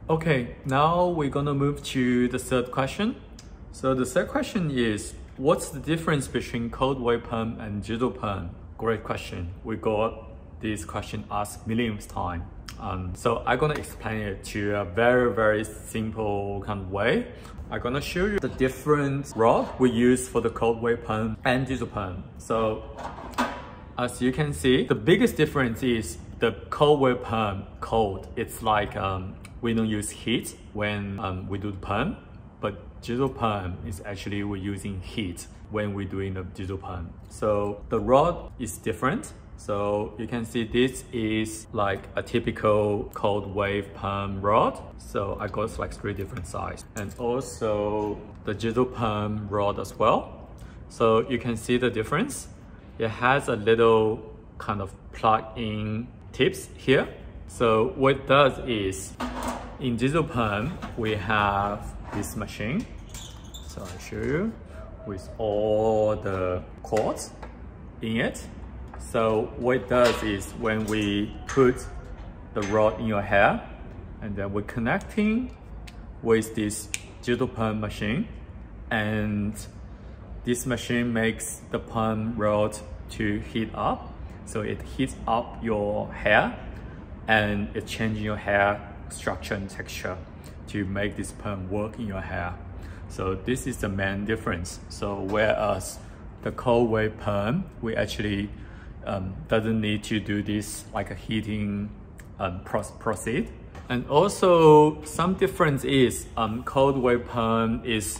Okay, now we're gonna move to the third question. So the third question is, what's the difference between cold wave perm and digital perm? Great question. We got this question asked millions of times. So I'm gonna explain it to a very simple kind of way. I'm gonna show you the different rod we use for the cold wave perm and digital perm. So as you can see, the biggest difference is the cold wave perm cold. It's like we don't use heat when we do the perm, but digital perm is actually we're using heat when we're doing the digital perm. So the rod is different. So you can see this is like a typical cold wave perm rod. So I got like 3 different sizes, and also the digital perm rod as well. So you can see the difference. It has a little kind of plug-in tips here. So what it does is, in digital perm, we have this machine. So I'll show you with all the cords in it. So what it does is when we put the rod in your hair, and then we're connecting with this digital perm machine, and this machine makes the perm rod to heat up. So it heats up your hair, and it changes your hair structure and texture to make this perm work in your hair. So this is the main difference. So whereas the cold wave perm, we actually doesn't need to do this like a heating process. And also some difference is cold wave perm is,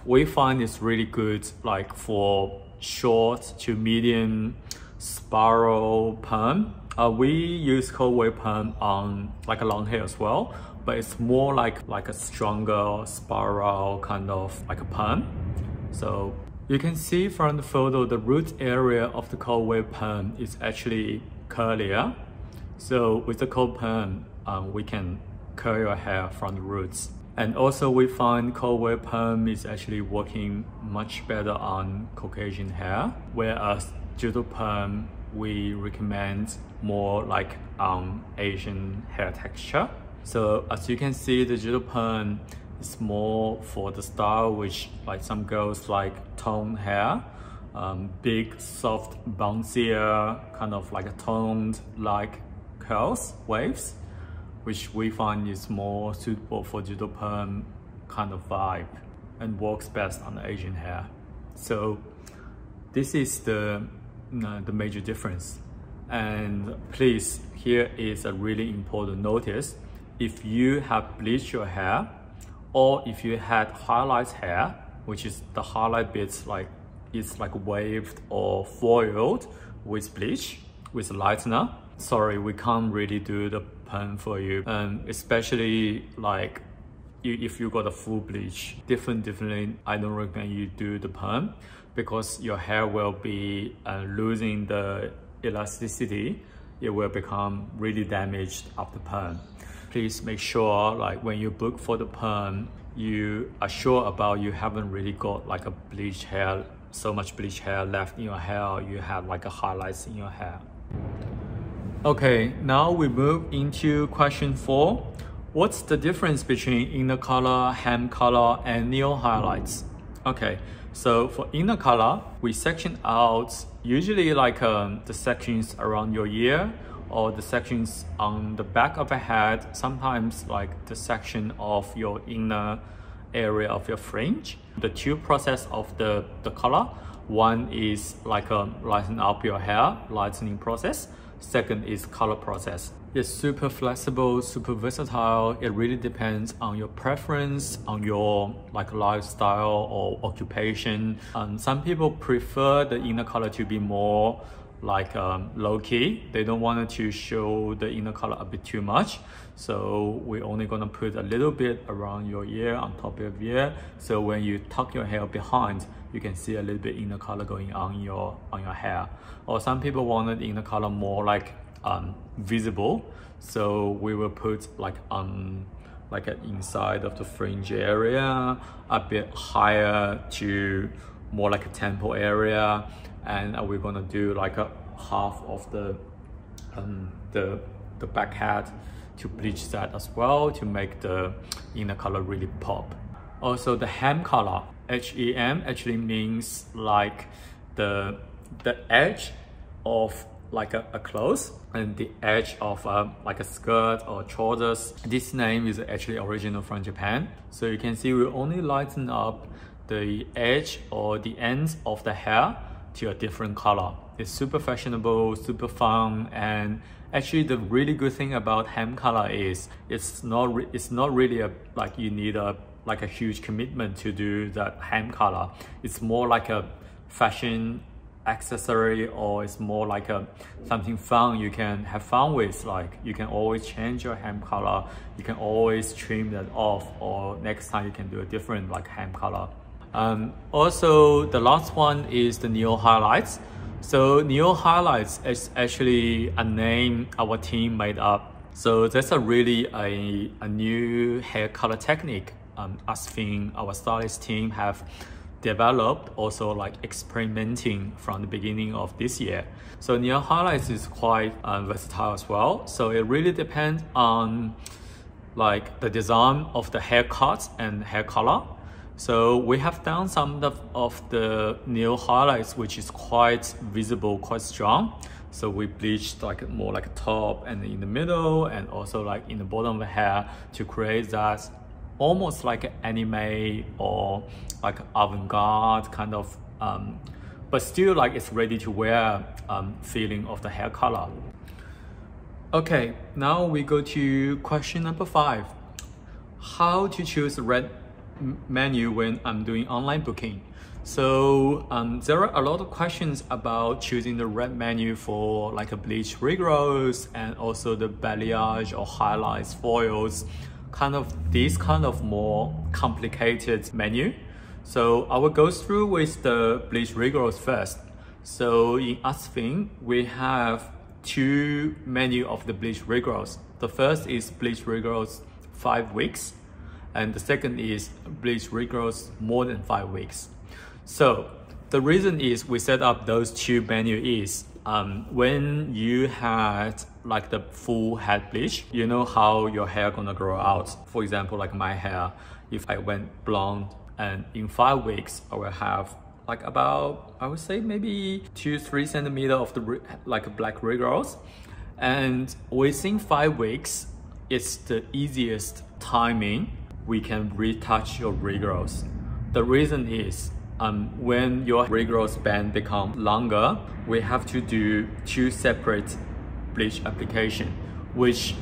we find it's really good like for short to medium spiral perm. We use cold wave perm on like a long hair as well, but it's more like a stronger spiral kind of like a perm. So you can see from the photo, the root area of the cold wave perm is actually curlier. So with the cold perm, we can curl your hair from the roots. And also we find cold wave perm is actually working much better on Caucasian hair, whereas digital perm, we recommend more like Asian hair texture. So as you can see, the digital perm is more for the style which like some girls like toned hair, big, soft, bouncier, kind of like a toned like curls, waves, which we find is more suitable for digital perm kind of vibe and works best on the Asian hair. So this is the major difference. And please, here is a really important notice. If you have bleached your hair, or if you had highlight hair, which is the highlight bits like it's like waved or foiled with bleach, with lightener, sorry, we can't really do the perm for you. Especially like if you got a full bleach, definitely I don't recommend you do the perm, because your hair will be losing the elasticity. It will become really damaged after perm. Please make sure like when you book for the perm, you are sure about you haven't really got like a bleached hair, so much bleached hair left in your hair, or you have like a highlights in your hair. Okay, now we move into question 4. What's the difference between inner color, hem color, and nail highlights? Okay, so for inner color, we section out usually like the sections around your ear, or the sections on the back of the head, sometimes like the section of your inner area of your fringe. The 2 process of the color, one is like a lighten up your hair, lightening process. Second is color process. It's super flexible, super versatile. It really depends on your preference, on your like lifestyle or occupation. Some people prefer the inner color to be more like low-key. They don't want to show the inner color a bit too much, so we're only gonna put a little bit around your ear, on top of your ear, so when you tuck your hair behind, you can see a little bit inner color going on your hair. Or some people wanted inner color more like visible, so we will put like an inside of the fringe area, a bit higher to more like a temple area, and we're gonna do like a half of the back hat to bleach that as well to make the inner color really pop. Also the hem color, HEM actually means like the edge of like a clothes and the edge of like a skirt or trousers. This name is actually original from Japan. So you can see we only lighten up the edge or the ends of the hair to a different color. It's super fashionable, super fun, and actually the really good thing about hem color is it's not really like you need a huge commitment to do that hem color. It's more like a fashion accessory, or it's more like something fun you can have fun with. Like you can always change your hem color, you can always trim that off, or next time you can do a different like hem color. Also the last one is the Neo Highlights. So Neo Highlights is actually a name our team made up. So that's a really a new hair color technique Esthe, our stylist team, have developed, also like experimenting from the beginning of this year. So Neo Highlights is quite versatile as well. So it really depends on like the design of the haircut and hair color. So we have done some of the Neo Highlights which is quite visible, quite strong. So we bleached like more like a top and in the middle and also like in the bottom of the hair to create that almost like an anime or like avant-garde kind of but still like it's ready to wear feeling of the hair color. Okay, now we go to question number 5. How to choose the red menu when I'm doing online booking. So there are a lot of questions about choosing the red menu for like a bleach regrowth and also the balayage or highlights, foils, this kind of more complicated menu. So I will go through with the bleach regrowth first. So in Esthe, we have 2 menu of the bleach regrowth. The first is bleach regrowth 5 weeks. And the second is bleach regrowth more than 5 weeks. So the reason is we set up those 2 menu is when you had like the full head bleach, you know how your hair gonna grow out. For example, like my hair, if I went blonde and in 5 weeks, I will have like about, I would say maybe 2-3 centimeters of the like a black regrowth. And within 5 weeks, it's the easiest timing we can retouch your regrowth. The reason is when your regrowth band become longer, we have to do 2 separate bleach application, which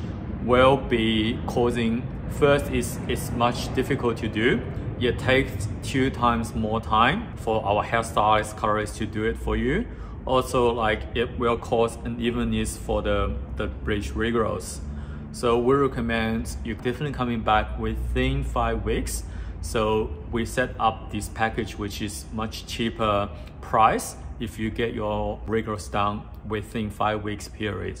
will be causing, first is it's much difficult to do. It takes 2 times more time for our hairstylist colorist to do it for you. Also like it will cause unevenness for the bleach regrowth. So we recommend you definitely coming back within 5 weeks. So we set up this package which is much cheaper price if you get your regrowth done within 5 weeks period.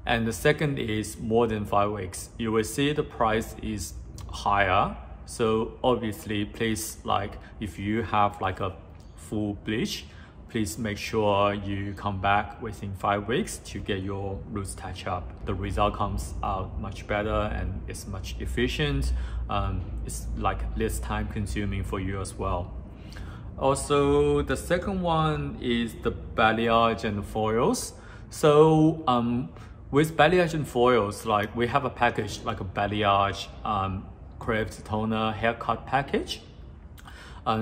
And the second is more than 5 weeks. You will see the price is higher. So obviously please, like if you have like a full bleach, please make sure you come back within 5 weeks to get your roots touch up. The result comes out much better and it's much efficient. It's like less time consuming for you as well. Also, the second one is the balayage and foils. So with balayage and foils, like we have a package like a balayage crepe toner haircut package.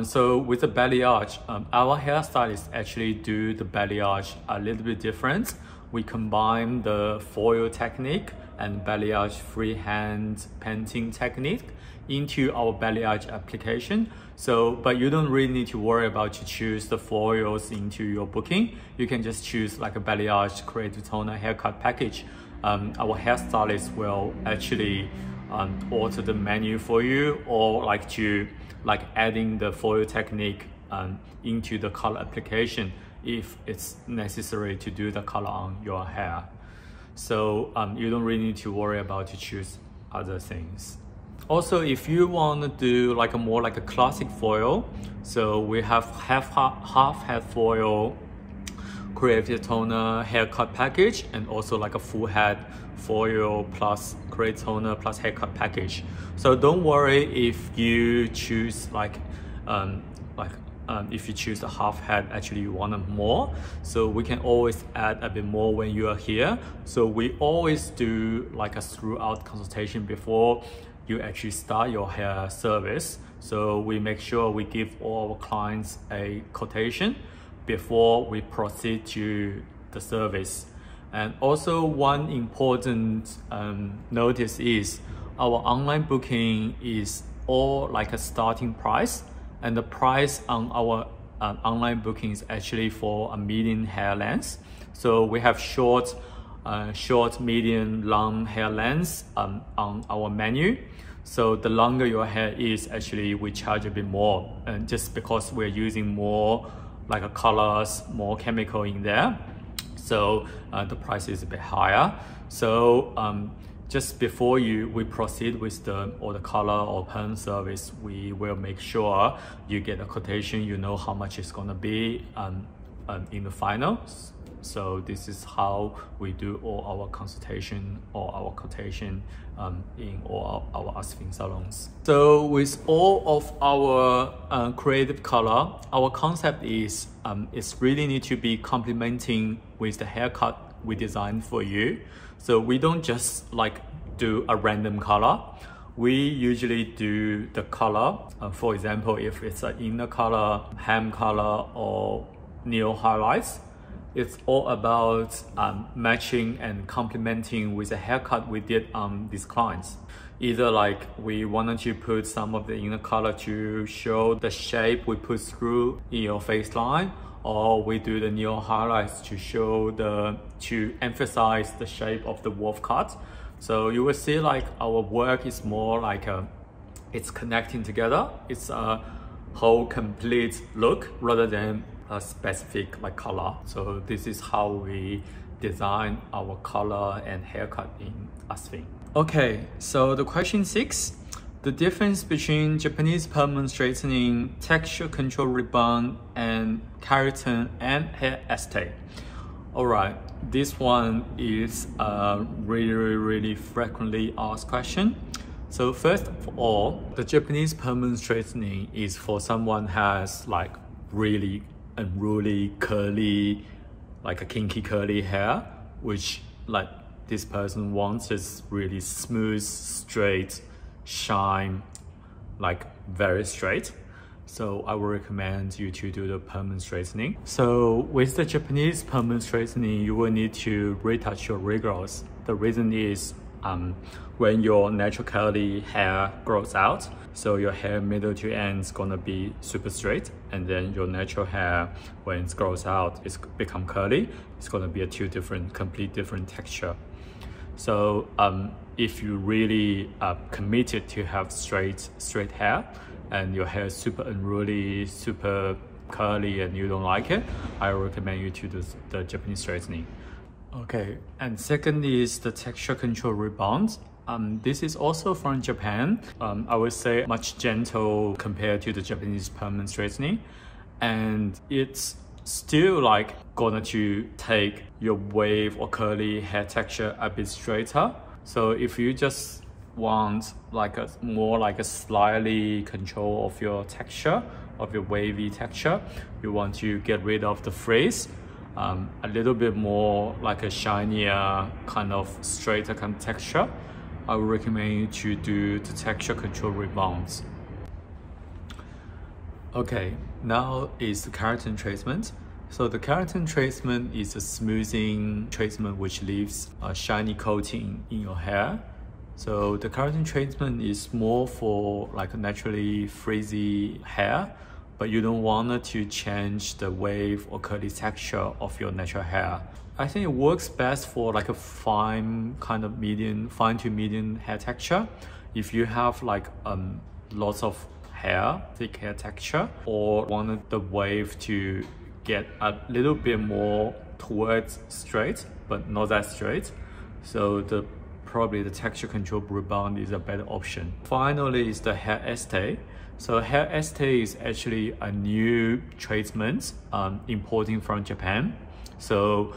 So with the balayage, our hairstylists actually do the balayage a little bit different. We combine the foil technique and balayage freehand painting technique into our balayage application. So, but you don't really need to worry about to choose the foils into your booking. You can just choose like a balayage creative toner haircut package. Our hairstylist will actually alter the menu for you, or like adding the foil technique into the color application if it's necessary to do the color on your hair. So you don't really need to worry about to choose other things. Also, if you want to do like a more like a classic foil, so we have half head foil, creative toner haircut package, and also like a full head foil plus creative toner plus haircut package. So don't worry if you choose if you choose a half head, actually you want more, so we can always add a bit more when you are here. So we always do like a throughout consultation before you actually start your hair service. So we make sure we give all our clients a quotation before we proceed to the service. And also one important notice is our online booking is all like a starting price, and the price on our online booking is actually for a medium hair length. So we have short, medium, long hair lengths on our menu. So the longer your hair is, actually we charge a bit more, and just because we're using more like a colors, more chemical in there, so the price is a bit higher. So just before we proceed with the color or perm service, we will make sure you get a quotation, you know how much it's gonna be in the final. So this is how we do all our consultation or our quotation in all our Esthe salons. So with all of our creative color, our concept is it's really need to be complementing with the haircut we designed for you. So we don't just like do a random color. We usually do the color. For example, if it's an inner color, ham color, or neo highlights, it's all about matching and complementing with the haircut we did on these clients. Either like we wanted to put some of the inner color to show the shape we put through in your face line, or we do the neo highlights to show to emphasize the shape of the wolf cut. So you will see like our work is more like it's connecting together. It's a whole complete look rather than a specific like color. So this is how we design our color and haircut in Esthe. Okay, so the question 6. The difference between Japanese permanent straightening, texture control rebond, and keratin and hair Esthe. Alright, this one is a really frequently asked question. So first of all, the Japanese permanent straightening is for someone has like really unruly curly, like a kinky curly hair, which like this person wants is really smooth, straight, shine, like very straight. So I would recommend you to do the permanent straightening. So with the Japanese permanent straightening, you will need to retouch your regrowth. The reason is when your natural curly hair grows out, so your hair middle to end is gonna be super straight, and then your natural hair, when it grows out, it's become curly. It's gonna be a complete different texture. So if you really committed to have straight hair, and your hair is super unruly, super curly, and you don't like it, I recommend you to do the Japanese straightening. Okay, and second is the texture control rebond. This is also from Japan. I would say much gentle compared to the Japanese permanent straightening, and it's still like gonna to take your wave or curly hair texture a bit straighter. So if you just want like a more like a slightly control of your texture, of your wavy texture, you want to get rid of the frizz, a little bit more like a shinier kind of straighter kind of texture, I would recommend you to do the texture control rebonds. Okay, now is the keratin treatment. So the keratin treatment is a smoothing treatment which leaves a shiny coating in your hair. So the keratin treatment is more for like a naturally frizzy hair, but you don't want to change the wave or curly texture of your natural hair. I think it works best for like a fine to medium hair texture. If you have like lots of hair, thick hair texture, or wanted the wave to get a little bit more towards straight, but not that straight, so probably the texture control rebond is a better option. Finally is the hair Esthe. So hair Esthe is actually a new treatment importing from Japan. So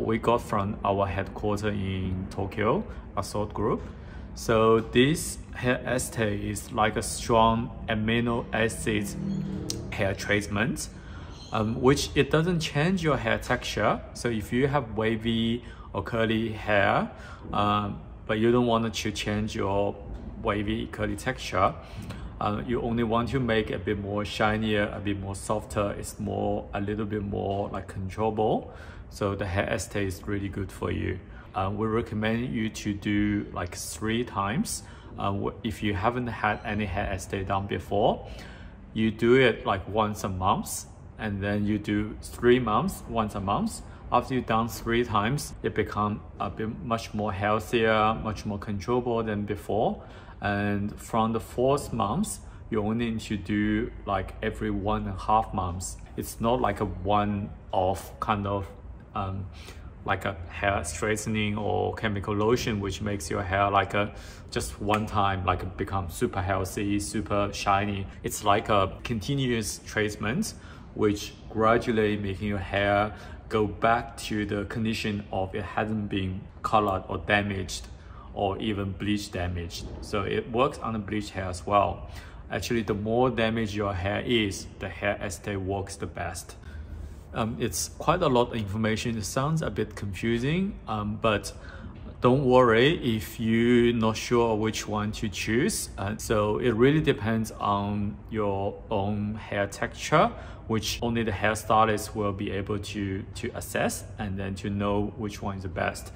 we got from our headquarters in Tokyo, Assault Group. So this hair Esthe is like a strong amino acid hair treatment, which it doesn't change your hair texture. So if you have wavy or curly hair, but you don't want to change your wavy curly texture, you only want to make a bit more shinier, a bit more softer, it's a little bit more like controllable. So the hair Esthe is really good for you. We recommend you to do like 3 times. If you haven't had any hair Esthe done before, you do it like once a month, and then you do 3 months, once a month. After you've done 3 times, it becomes a bit much more healthier, much more controllable than before. And from the 4th month, you only need to do like every 1.5 months. It's not like a one-off kind of like a hair straightening or chemical lotion, which makes your hair like just one time like become super healthy, super shiny. It's like a continuous treatment, which gradually making your hair go back to the condition of it hasn't been colored or damaged or even bleach damaged. So it works on the bleached hair as well. Actually, the more damaged your hair is, the hair Esthe works the best. It's quite a lot of information. It sounds a bit confusing, but don't worry if you're not sure which one to choose. So it really depends on your own hair texture, which only the hairstylist will be able to assess and then to know which one is the best.